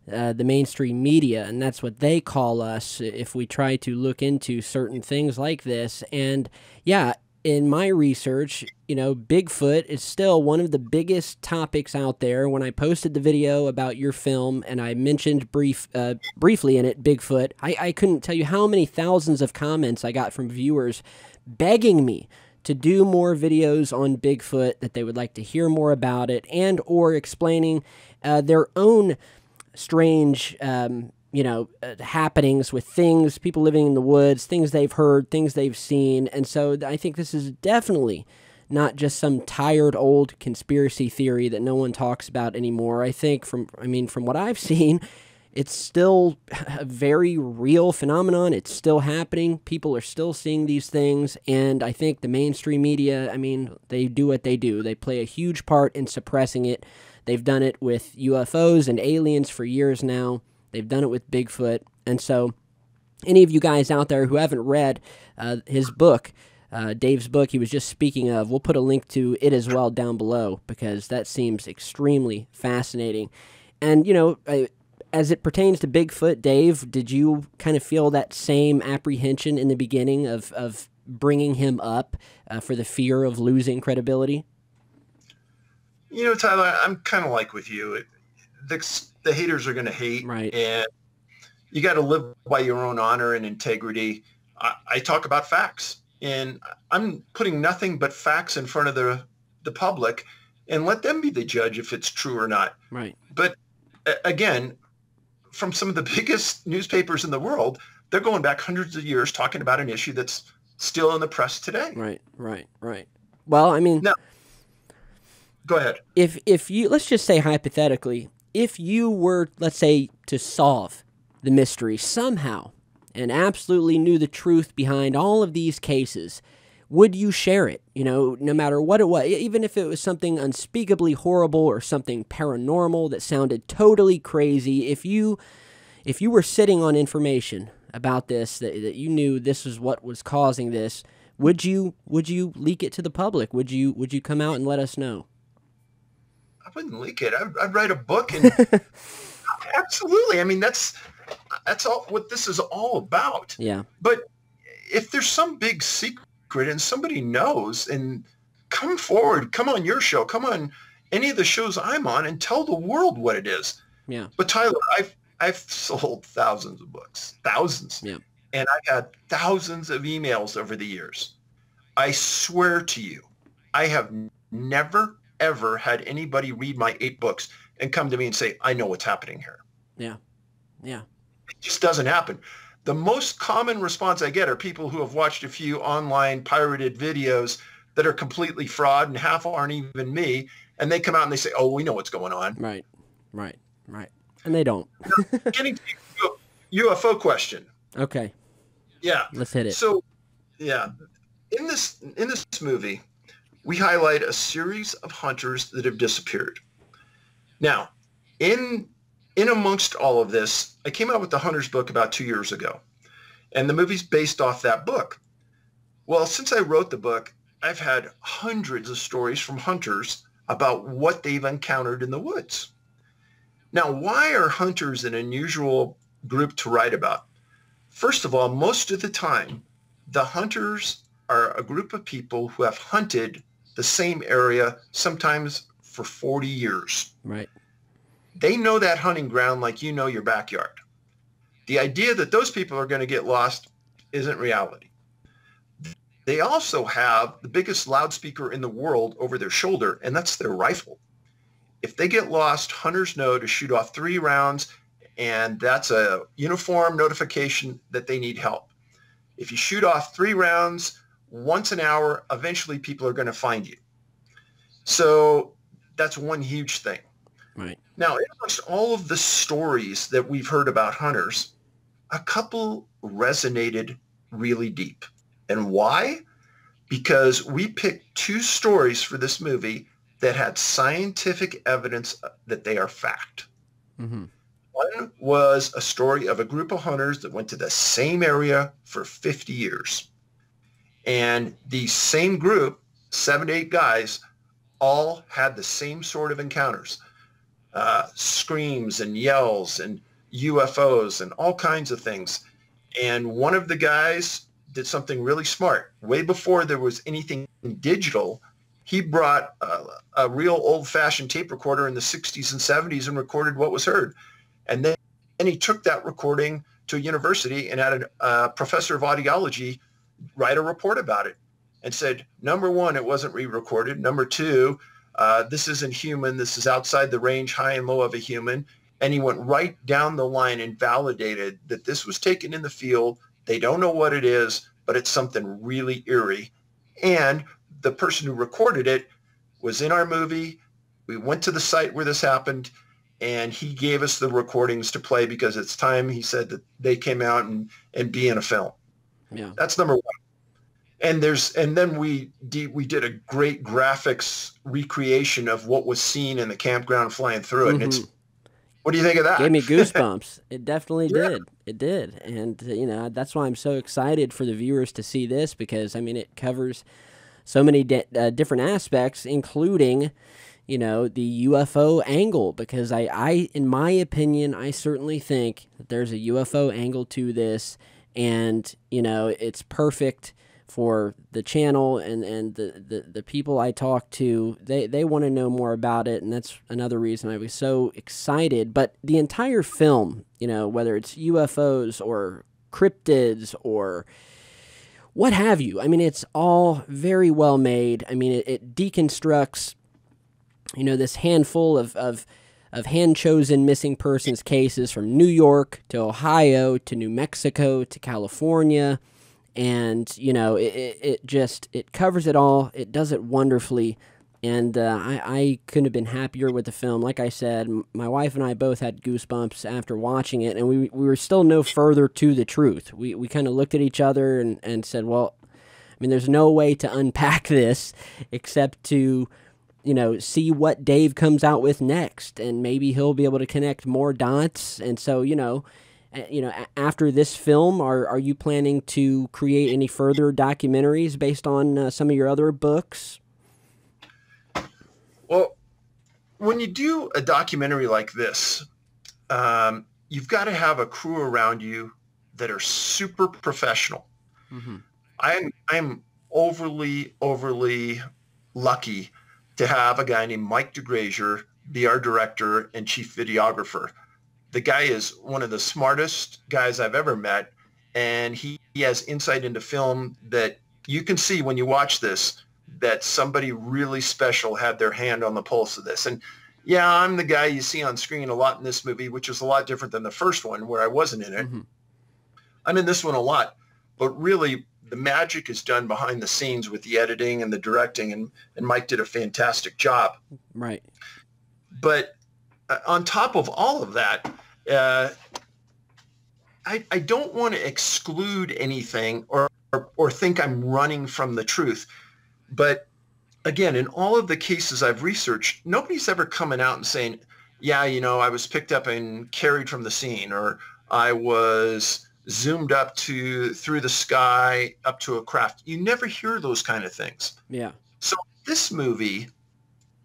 Speaker 1: the mainstream media, and that's what they call us if we try to look into certain things like this. And yeah, in my research, you know, Bigfoot is still one of the biggest topics out there. When I posted the video about your film and I mentioned briefly in it Bigfoot, I couldn't tell you how many thousands of comments I got from viewers begging me to do more videos on Bigfoot, that they would like to hear more about it, and or explaining their own strange, happenings with things, people living in the woods, things they've heard, things they've seen. And so I think this is definitely not just some tired old conspiracy theory that no one talks about anymore. I think from what I've seen, it's still a very real phenomenon. It's still happening. People are still seeing these things. And I think the mainstream media, they do what they do. They play a huge part in suppressing it. They've done it with UFOs and aliens for years now. They've done it with Bigfoot. And so any of you guys out there who haven't read his book, Dave's book he was just speaking of. We'll put a link to it as well down below because that seems extremely fascinating. And, as it pertains to Bigfoot, Dave, did you kind of feel that same apprehension in the beginning of bringing him up for the fear of losing credibility?
Speaker 2: Tyler, I'm kind of like with you. The haters are going to hate,
Speaker 1: right?
Speaker 2: And you got to live by your own honor and integrity. I talk about facts, and I'm putting nothing but facts in front of the public, and let them be the judge if it's true or not.
Speaker 1: Right.
Speaker 2: But again, from some of the biggest newspapers in the world, they're going back hundreds of years talking about an issue that's still in the press today.
Speaker 1: Right. Well, I mean,
Speaker 2: now, go ahead.
Speaker 1: If you, let's just say hypothetically, if you were, let's say, to solve the mystery somehow and absolutely knew the truth behind all of these cases, would you share it? No matter what it was, even if it was something unspeakably horrible or something paranormal that sounded totally crazy, if you were sitting on information about this, that you knew this is what was causing this, would you leak it to the public? Would you come out and let us know?
Speaker 2: I wouldn't leak it. I'd write a book and absolutely. I mean, that's all what this is all about.
Speaker 1: Yeah.
Speaker 2: But if there's some big secret and somebody knows, and come forward, come on your show, come on any of the shows I'm on and tell the world what it is.
Speaker 1: Yeah.
Speaker 2: But Tyler, I've sold thousands of books, thousands.
Speaker 1: Yeah.
Speaker 2: And I've had thousands of emails over the years. I swear to you, I have never, ever had anybody read my 8 books and come to me and say, I know what's happening here.
Speaker 1: Yeah. Yeah.
Speaker 2: It just doesn't happen. The most common response I get are people who have watched a few online pirated videos that are completely fraud and half aren't even me. And they come out and they say, oh, we know what's going on.
Speaker 1: Right. And they don't.
Speaker 2: Getting to your UFO question.
Speaker 1: Okay.
Speaker 2: Yeah.
Speaker 1: Let's hit it.
Speaker 2: So, yeah, in this movie, we highlight a series of hunters that have disappeared. Now, in amongst all of this, I came out with the Hunter's book about 2 years ago, and the movie's based off that book. Well, since I wrote the book, I've had hundreds of stories from hunters about what they've encountered in the woods. Now, why are hunters an unusual group to write about? First of all, most of the time, the hunters are a group of people who have hunted the same area, sometimes for 40 years.
Speaker 1: Right.
Speaker 2: They know that hunting ground like you know your backyard. The idea that those people are going to get lost isn't reality. They also have the biggest loudspeaker in the world over their shoulder, and that's their rifle. If they get lost, hunters know to shoot off 3 rounds, and that's a uniform notification that they need help. If you shoot off 3 rounds once an hour, eventually people are going to find you. So that's one huge thing.
Speaker 1: Right.
Speaker 2: Now, amongst all of the stories that we've heard about hunters, a couple resonated really deep. And why? Because we picked 2 stories for this movie that had scientific evidence that they are fact.
Speaker 1: Mm-hmm.
Speaker 2: One was a story of a group of hunters that went to the same area for 50 years. And the same group, 7 to 8 guys, all had the same sort of encounters. Screams and yells and UFOs and all kinds of things. And one of the guys did something really smart. Way before there was anything digital, he brought a real old-fashioned tape recorder in the 60s and 70s and recorded what was heard. And then he took that recording to a university and had a professor of audiology write a report about it and said, number 1, it wasn't re-recorded. Number 2, this isn't human. This is outside the range, high and low of a human. And he went right down the line and validated that this was taken in the field. They don't know what it is, but it's something really eerie. And the person who recorded it was in our movie. We went to the site where this happened, and he gave us the recordings to play because it's time, he said, that they came out and be in a film.
Speaker 1: Yeah.
Speaker 2: That's number 1. And then we did a great graphics recreation of what was seen in the campground flying through it.
Speaker 1: Mm-hmm.
Speaker 2: And What do you think of that?
Speaker 1: Gave me goosebumps. It definitely
Speaker 2: Yeah.
Speaker 1: did. It did. And, that's why I'm so excited for the viewers to see this, because, I mean, it covers so many different aspects, including, the UFO angle, because in my opinion, I certainly think that there's a UFO angle to this, and, it's perfect for the channel and the people I talk to. They want to know more about it, and that's another reason I was so excited. But the entire film, whether it's UFOs or cryptids or what have you, I mean, it's all very well made. I mean, it deconstructs, this handful of hand-chosen missing persons cases from New York to Ohio to New Mexico to California. And, it covers it all. It does it wonderfully. And I couldn't have been happier with the film. Like I said, my wife and I both had goosebumps after watching it, and we were still no further to the truth. We kind of looked at each other and said, well, I mean, there's no way to unpack this except to, see what Dave comes out with next, and maybe he'll be able to connect more dots. And so, after this film, are you planning to create any further documentaries based on some of your other books?
Speaker 2: Well, when you do a documentary like this, you've got to have a crew around you that are super professional. Mm-hmm. I'm overly lucky to have a guy named Mike DeGrazier be our director and chief videographer. The guy is one of the smartest guys I've ever met, and he has insight into film that you can see when you watch this, that somebody really special had their hand on the pulse of this. And yeah, I'm the guy you see on screen a lot in this movie, which is a lot different than the first one where I wasn't in it. Mm-hmm. I'm in this one a lot, but really the magic is done behind the scenes with the editing and the directing, and Mike did a fantastic job.
Speaker 1: Right.
Speaker 2: But on top of all of that, I don't want to exclude anything or think I'm running from the truth. But again, in all of the cases I've researched, nobody's ever coming out and saying, yeah, I was picked up and carried from the scene, or I was zoomed up through the sky up to a craft. You never hear those kind of things.
Speaker 1: Yeah.
Speaker 2: So this movie,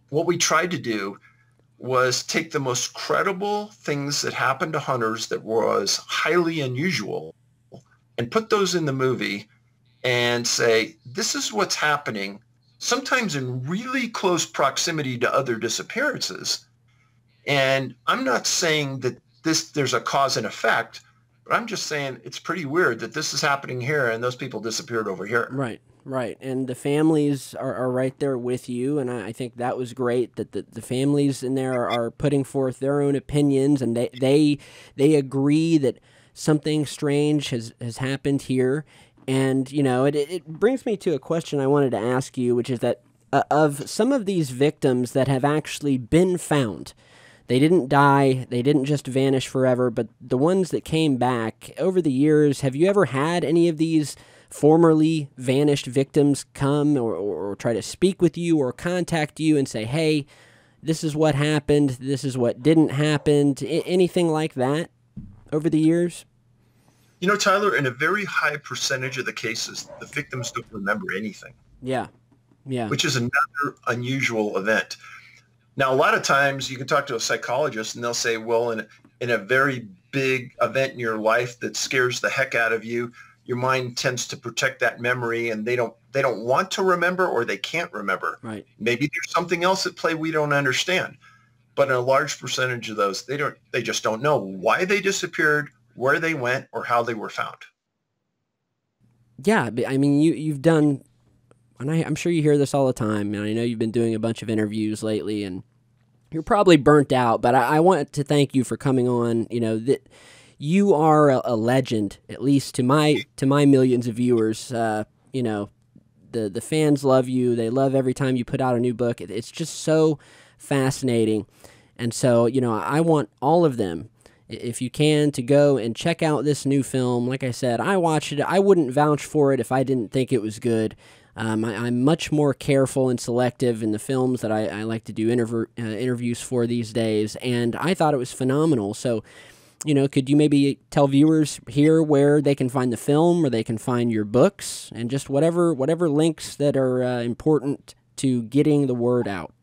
Speaker 2: what we tried to do was take the most credible things that happened to hunters that was highly unusual and put those in the movie and say, this is what's happening, sometimes in really close proximity to other disappearances. And I'm not saying that there's a cause and effect, but I'm just saying it's pretty weird that this is happening here and those people disappeared over here.
Speaker 1: Right. Right, and the families are right there with you, and I think that was great that the families in there are putting forth their own opinions, and they agree that something strange has happened here. And, it brings me to a question I wanted to ask you, which is that of some of these victims that have actually been found, they didn't die, they didn't just vanish forever, but the ones that came back over the years, have you ever had any of these formerly vanished victims come or try to speak with you or contact you and say, hey, this is what happened, this is what didn't happen, anything like that over the years?
Speaker 2: Tyler, in a very high percentage of the cases, the victims don't remember anything.
Speaker 1: Yeah.
Speaker 2: Which is another unusual event. Now, a lot of times you can talk to a psychologist and they'll say, well, in a very big event in your life that scares the heck out of you, your mind tends to protect that memory, and they don't want to remember, or they can't remember.
Speaker 1: Right.
Speaker 2: Maybe there's something else at play we don't understand. But in a large percentage of those, they just don't know why they disappeared, where they went, or how they were found.
Speaker 1: Yeah, I mean, you've done, and I'm sure you hear this all the time, and I know you've been doing a bunch of interviews lately, and you're probably burnt out, but I want to thank you for coming on. That you are a legend, at least to my millions of viewers. The fans love you. They love every time you put out a new book. It's just so fascinating. And so, I want all of them, if you can, to go and check out this new film. Like I said, I watched it. I wouldn't vouch for it if I didn't think it was good. I'm much more careful and selective in the films that I like to do interviews for these days, and I thought it was phenomenal. So, could you maybe tell viewers here where they can find the film, or they can find your books, and just whatever links that are important to getting the word out?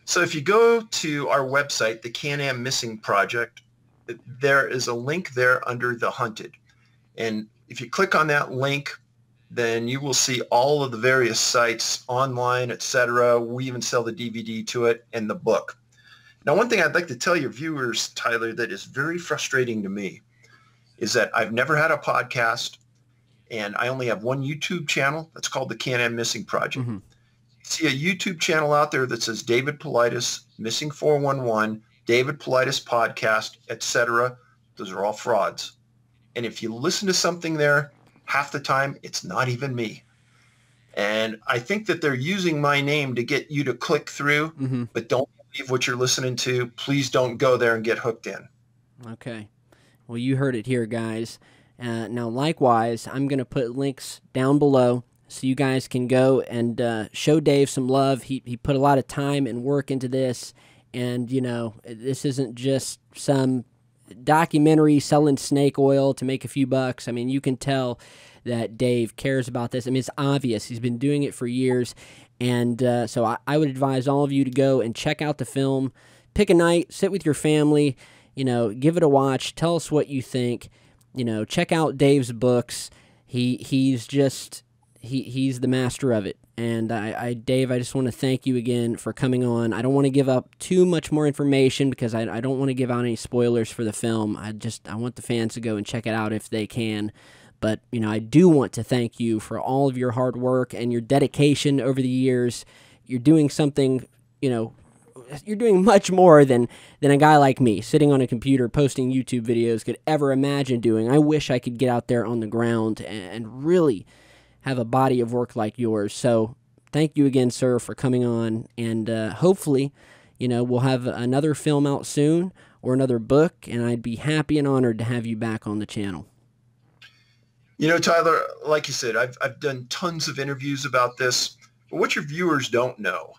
Speaker 2: So if you go to our website, the Can-Am Missing Project, there is a link there under The Hunted. And if you click on that link, then you will see all of the various sites online, etc. We even sell the DVD to it and the book. Now, one thing I'd like to tell your viewers, Tyler, that is very frustrating to me is that I've never had a podcast, and I only have one YouTube channel that's called the Can-Am Missing Project.
Speaker 1: Mm-hmm.
Speaker 2: See a YouTube channel out there that says David Paulides, Missing 411, David Paulides Podcast, etc. Those are all frauds. And if you listen to something there, half the time, it's not even me. And I think that they're using my name to get you to click through,
Speaker 1: Mm-hmm.
Speaker 2: but don't believe what you're listening to. Please don't go there and get hooked in.
Speaker 1: Okay. Well, you heard it here, guys. Now, likewise, I'm going to put links down below so you guys can go and show Dave some love. He put a lot of time and work into this, and, this isn't just some documentary selling snake oil to make a few bucks. I mean, you can tell that Dave cares about this. I mean, it's obvious. He's been doing it for years, and so I would advise all of you to go and check out the film. Pick a night, sit with your family, give it a watch. Tell us what you think. Check out Dave's books. He's the master of it. And Dave, I just want to thank you again for coming on. I don't want to give up too much more information because I don't want to give out any spoilers for the film. I want the fans to go and check it out if they can. But, I do want to thank you for all of your hard work and your dedication over the years. You're doing something, you're doing much more than a guy like me sitting on a computer posting YouTube videos could ever imagine doing. I wish I could get out there on the ground and really have a body of work like yours. So thank you again, sir, for coming on. And hopefully, we'll have another film out soon or another book, and I'd be happy and honored to have you back on the channel.
Speaker 2: Tyler, like you said, I've done tons of interviews about this, but what your viewers don't know,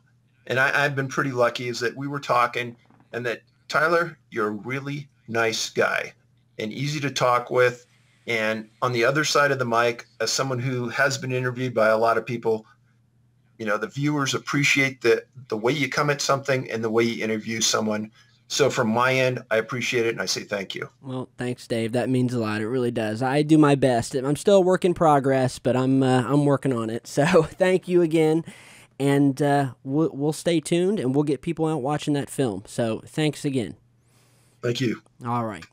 Speaker 2: and I've been pretty lucky, is that we were talking and that, Tyler, you're a really nice guy and easy to talk with. And on the other side of the mic, as someone who has been interviewed by a lot of people, the viewers appreciate the way you come at something and the way you interview someone. So from my end, I appreciate it, and I say thank you.
Speaker 1: Well, thanks, Dave. That means a lot. It really does. I do my best. I'm still a work in progress, but I'm working on it. So thank you again, and we'll stay tuned, and we'll get people out watching that film. So thanks again.
Speaker 2: Thank you.
Speaker 1: All right.